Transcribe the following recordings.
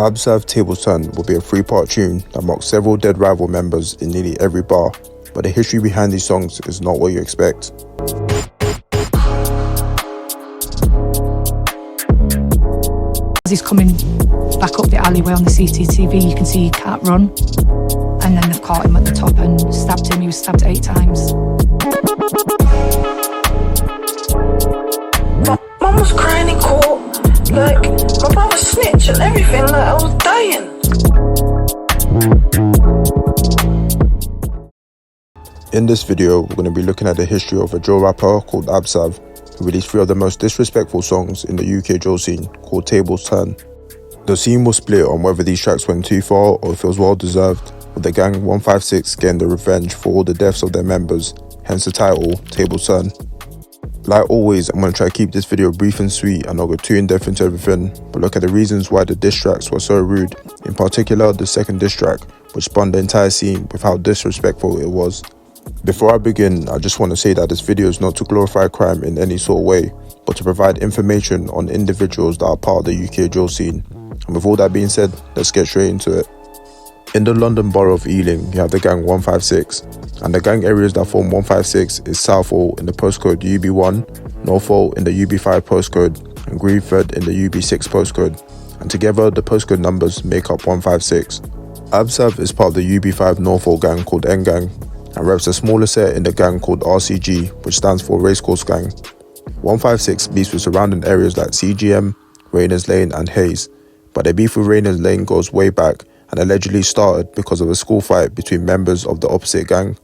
AbzSav Tables Turn will be a three-part tune that mocks several dead rival members in nearly every bar, but the history behind these songs is not what you expect. As he's coming back up the alleyway on the CCTV, you can see he can't run, and then they've caught him at the top and stabbed him. He was stabbed 8 times. Mum was crying in court, like my brother snitched and everything, like I was dying. In this video, we're going to be looking at the history of a drill rapper called AbzSav, who released 3 of the most disrespectful songs in the UK drill scene, called Tables Turn. The scene was split on whether these tracks went too far or if it was well deserved, with the gang 156 getting the revenge for all the deaths of their members, hence the title, Tables Turn. Like always, I'm going to try to keep this video brief and sweet and not go too in depth into everything, but look at the reasons why the diss tracks were so rude, in particular the second diss track, which spun the entire scene with how disrespectful it was. Before I begin, I just want to say that this video is not to glorify crime in any sort of way, but to provide information on individuals that are part of the UK drill scene. And with all that being said, let's get straight into it. In the London borough of Ealing, you have the gang 156, and the gang areas that form 156 is Southall in the postcode UB1, Northall in the UB5 postcode, and Greenford in the UB6 postcode, and together the postcode numbers make up 156. AbzSav is part of the UB5 Northall gang called N-Gang, and reps a smaller set in the gang called RCG, which stands for Racecourse Gang. 156 beefs with surrounding areas like CGM, Rayners Lane and Hayes, but their beef with Rayners Lane goes way back and allegedly started because of a school fight between members of the opposite gang.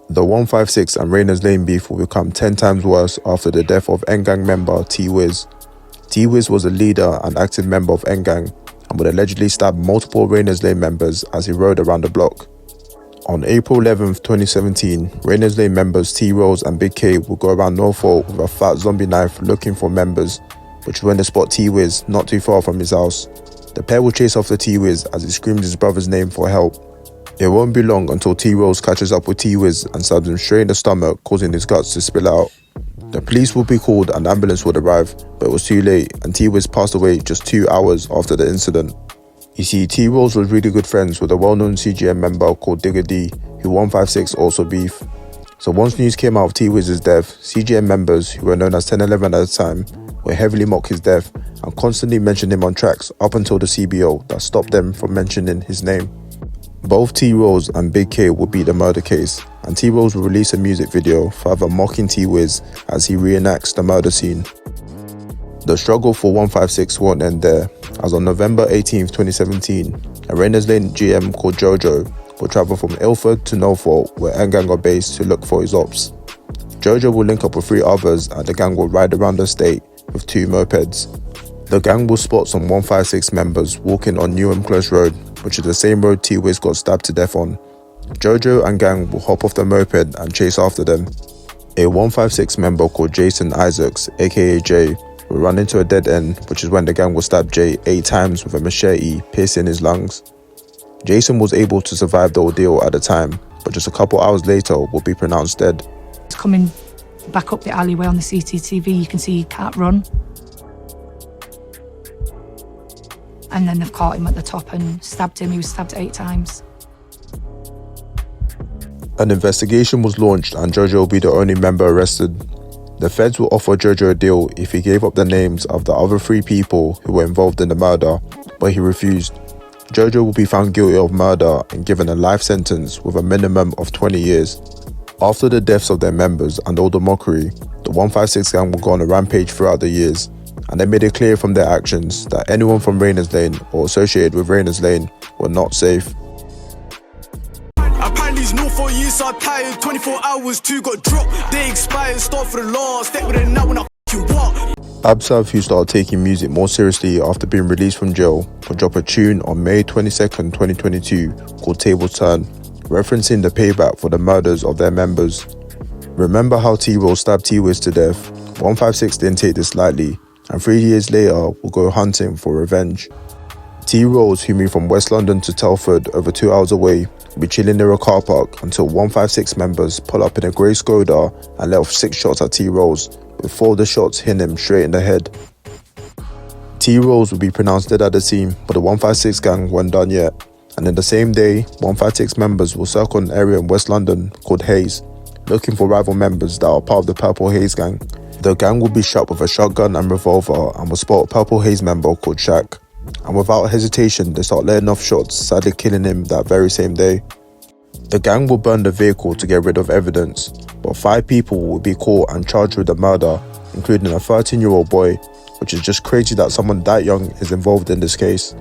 The 156 and Rayners Lane beef will become 10 times worse after the death of N-Gang member T-Wiz. T-Wiz was a leader and active member of N-Gang and would allegedly stab multiple Rayners Lane members as he rode around the block. On April 11th, 2017, Rayners Lane members T-Rose and Big K will go around Northall with a fat zombie knife looking for members, which is when they spot T-Wiz not too far from his house. The pair will chase after T-Wiz as he screams his brother's name for help. It won't be long until T-Rose catches up with T-Wiz and stabs him straight in the stomach, causing his guts to spill out. The police will be called and ambulance would arrive, but it was too late and T-Wiz passed away just 2 hours after the incident. You see, T-Rose was really good friends with a well-known CGM member called Digger D, who 156 also beef. So once news came out of T-Wiz's death, CGM members, who were known as 1011 at the time, would heavily mock his death and constantly mention him on tracks up until the CBO that stopped them from mentioning his name. Both T-Rose and Big K will beat the murder case, and T-Rose will release a music video further mocking T-Wiz as he reenacts the murder scene. The struggle for 156 won't end there, as on November 18th, 2017, a Rayners Lane GM called Jojo will travel from Ilford to Norfolk, where N-Gang are based, to look for his ops. Jojo will link up with 3 others and the gang will ride around the estate with 2 mopeds. The gang will spot some 156 members walking on Newham Close Road, which is the same road T-Wiz got stabbed to death on. Jojo and gang will hop off the moped and chase after them. A 156 member called Jason Isaacs, aka Jay, will run into a dead end, which is when the gang will stab Jay 8 times with a machete, piercing his lungs. Jason was able to survive the ordeal at the time, but just a couple hours later will be pronounced dead. He's coming back up the alleyway on the CCTV, you can see he can't run. And then they've caught him at the top and stabbed him. He was stabbed 8 times. An investigation was launched and Jojo will be the only member arrested. The feds will offer Jojo a deal if he gave up the names of the other 3 people who were involved in the murder, but he refused. Jojo will be found guilty of murder and given a life sentence with a minimum of 20 years. After the deaths of their members and all the mockery, the 156 gang will go on a rampage throughout the years, and they made it clear from their actions that anyone from Rayners Lane or associated with Rayners Lane were not safe. Apparently no 4 years are tired, 24 hours, 2 got dropped, they expired, start for the law, step with it now when I walk. AbzSav, who started taking music more seriously after being released from jail, will drop a tune on May 22nd, 2022 called Tables Turn, referencing the payback for the murders of their members. Remember how T-Rose stabbed T-Wiz to death? 156 didn't take this lightly, and 3 years later will go hunting for revenge. T-Rose, who moved from West London to Telford over 2 hours away, will be chilling near a car park until 156 members pull up in a grey Skoda and let off 6 shots at T-Rose, with 4 of the shots hitting him straight in the head. T-Rose would be pronounced dead at the scene, but the 156 gang weren't done yet. And in the same day, 156 members will circle an area in West London called Hayes, looking for rival members that are part of the Purple Haze gang. The gang will be shot with a shotgun and revolver and will spot a Purple Haze member called Shaq. And without hesitation, they start letting off shots, sadly killing him that very same day. The gang will burn the vehicle to get rid of evidence, but 5 people will be caught and charged with the murder, including a 13-year-old boy, which is just crazy that someone that young is involved in this case.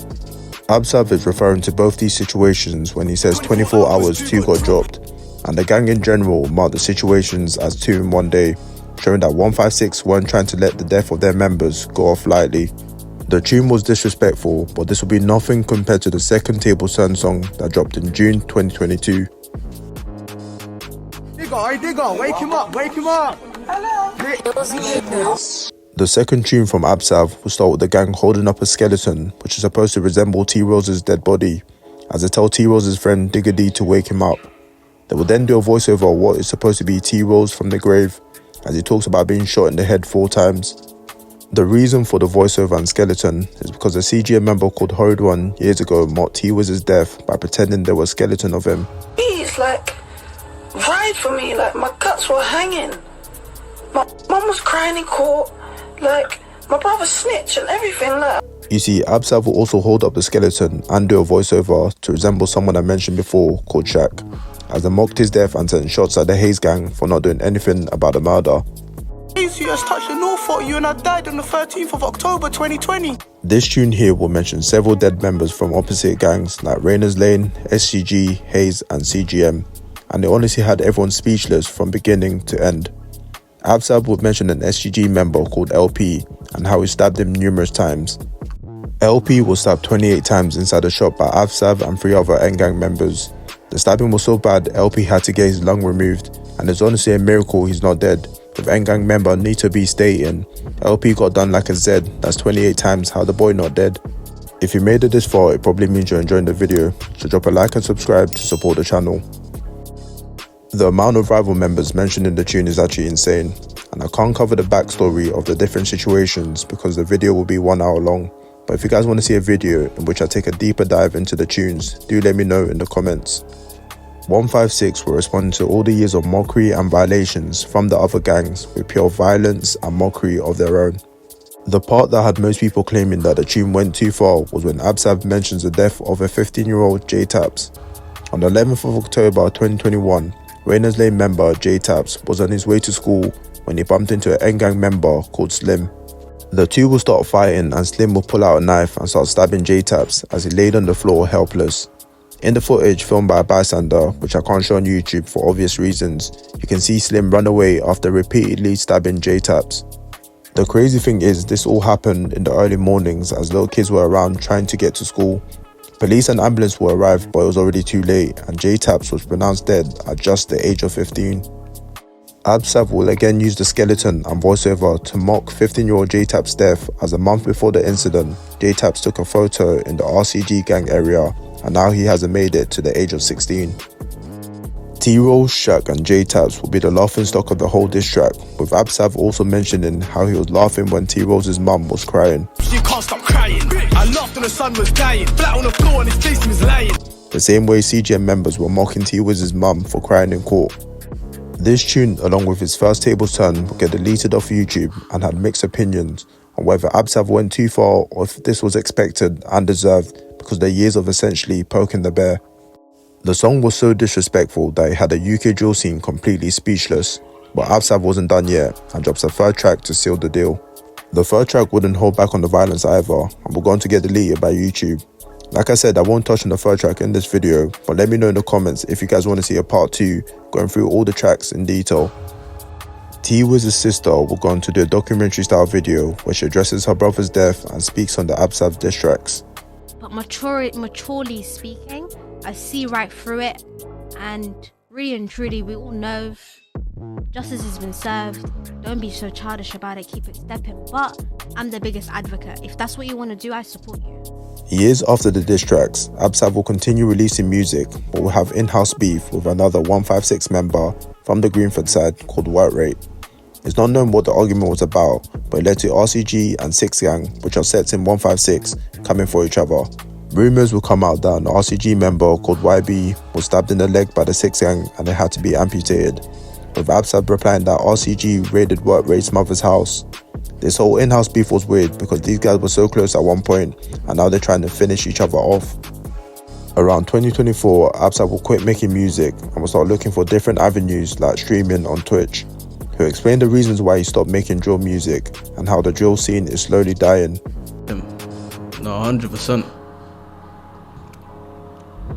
AbzSav is referring to both these situations when he says 24 hours 2 got dropped, and the gang in general marked the situations as 2 in one day, showing that 156 weren't trying to let the death of their members go off lightly. The tune was disrespectful, but this will be nothing compared to the second Tables Turn song that dropped in June 2022. Digger, wake him up, The second tune from AbzSav will start with the gang holding up a skeleton, which is supposed to resemble T-Rose's dead body, as they tell T-Rose's friend Digger D to wake him up. They will then do a voiceover of what is supposed to be T-Rose from the grave, as he talks about being shot in the head 4 times. The reason for the voiceover and skeleton is because a CGM member called Horrid One years ago mocked T-Wiz's death by pretending there was a skeleton of him. He's like, ride for me, like my guts were hanging. My mum was crying in court, like my brother snitched and everything. Like. You see, AbzSav will also hold up the skeleton and do a voiceover to resemble someone I mentioned before called Shaq, as they mocked his death and sent shots at the Hayes gang for not doing anything about the murder. has touched the North for you and I died on the 13th of October 2020. This tune here will mention several dead members from opposite gangs like Rayners Lane, SCG, Hayes and CGM, and it honestly had everyone speechless from beginning to end. AbzSav would mention an SCG member called LP and how he stabbed him numerous times. LP was stabbed 28 times inside a shop by AbzSav and 3 other N-gang members. The stabbing was so bad, LP had to get his lung removed, and it's honestly a miracle he's not dead. With N-gang member Nita B stating, LP got done like a Z, that's 28 times, how the boy not dead? If you made it this far, it probably means you're enjoying the video, so drop a like and subscribe to support the channel. The amount of rival members mentioned in the tune is actually insane, and I can't cover the backstory of the different situations because the video will be 1 hour long. But if you guys want to see a video in which I take a deeper dive into the tunes, do let me know in the comments. 156 were responding to all the years of mockery and violations from the other gangs with pure violence and mockery of their own. The part that had most people claiming that the tune went too far was when AbzSav mentions the death of a 15-year-old J Taps. On the 11th of October 2021, Rayners Lane member J Taps was on his way to school when he bumped into an N-gang member called Slim. The two will start fighting and Slim will pull out a knife and start stabbing J Taps as he laid on the floor helpless. In the footage filmed by a bystander, which I can't show on YouTube for obvious reasons, you can see Slim run away after repeatedly stabbing J Taps. The crazy thing is, this all happened in the early mornings as little kids were around trying to get to school. Police and ambulance will arrive, but it was already too late and J Taps was pronounced dead at just the age of 15. AbzSav will again use the skeleton and voiceover to mock 15-year-old J Taps' death, as a month before the incident, J Taps took a photo in the RCG gang area and now he hasn't made it to the age of 16. T-Rose, Shaq and J Taps will be the laughing stock of the whole diss track, with AbzSav also mentioning how he was laughing when T-Rose's mum was crying. She can't stop crying. I laughed when the sun was dying. Flat on the floor and his face was lying. The same way CGM members were mocking T-Wiz's mum for crying in court. This tune, along with his first Tables Turn, will get deleted off YouTube and had mixed opinions on whether AbzSav went too far or if this was expected and deserved because their years of essentially poking the bear. The song was so disrespectful that it had a UK drill scene completely speechless, but AbzSav wasn't done yet and drops a third track to seal the deal. The third track wouldn't hold back on the violence either and will go on to get deleted by YouTube. Like I said, I won't touch on the third track in this video, but let me know in the comments if you guys want to see a part 2 going through all the tracks in detail. T-Wiz's sister will go on to do a documentary style video where she addresses her brother's death and speaks on the AbzSav diss tracks. But maturely speaking, I see right through it, and really and truly we all know justice has been served. Don't be so childish about it, keep it stepping. But I'm the biggest advocate. If that's what you want to do, I support you. Years after the diss tracks, AbzSav will continue releasing music, but will have in-house beef with another 156 member from the Greenford side called White Rate. It's not known what the argument was about, but it led to RCG and 6 Gang, which are sets in 156, coming for each other. Rumours will come out that an RCG member called YB was stabbed in the leg by the 6 Gang and it had to be amputated, with AbzSav replying that RCG raided Work Rate's mother's house. This whole in-house beef was weird because these guys were so close at one point and now they're trying to finish each other off. Around 2024, AbzSav will quit making music and will start looking for different avenues like streaming on Twitch. He'll explain the reasons why he stopped making drill music and how the drill scene is slowly dying. No, 100%.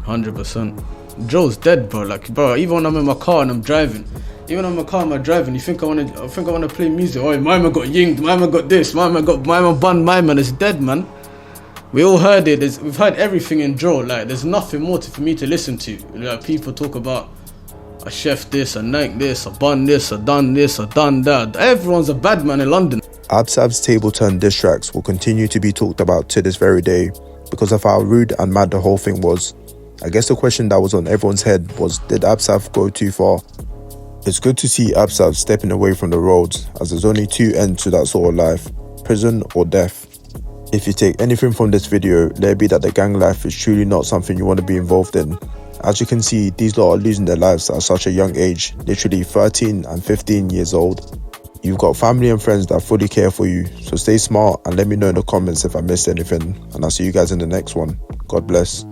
100%. Drill's dead, bro. Like, bro, even when I'm in my car and I'm driving, you think I wanna play music? Oh, my man got yinged, my man got this, my man bun, my man is dead, man. We all heard it. We've heard everything in drill. Like, there's nothing more for me to listen to. Like, people talk about I chef this, I nank this, I bun this, I done this, I done that. Everyone's a bad man in London. AbzSav's table turn diss tracks will continue to be talked about to this very day because of how rude and mad the whole thing was. I guess the question that was on everyone's head was, did AbzSav go too far? It's good to see AbzSav stepping away from the roads, as there's only two ends to that sort of life, prison or death. If you take anything from this video, let it be that the gang life is truly not something you want to be involved in. As you can see, these lot are losing their lives at such a young age, literally 13 and 15 years old. You've got family and friends that fully care for you, so stay smart and let me know in the comments if I missed anything, and I'll see you guys in the next one. God bless.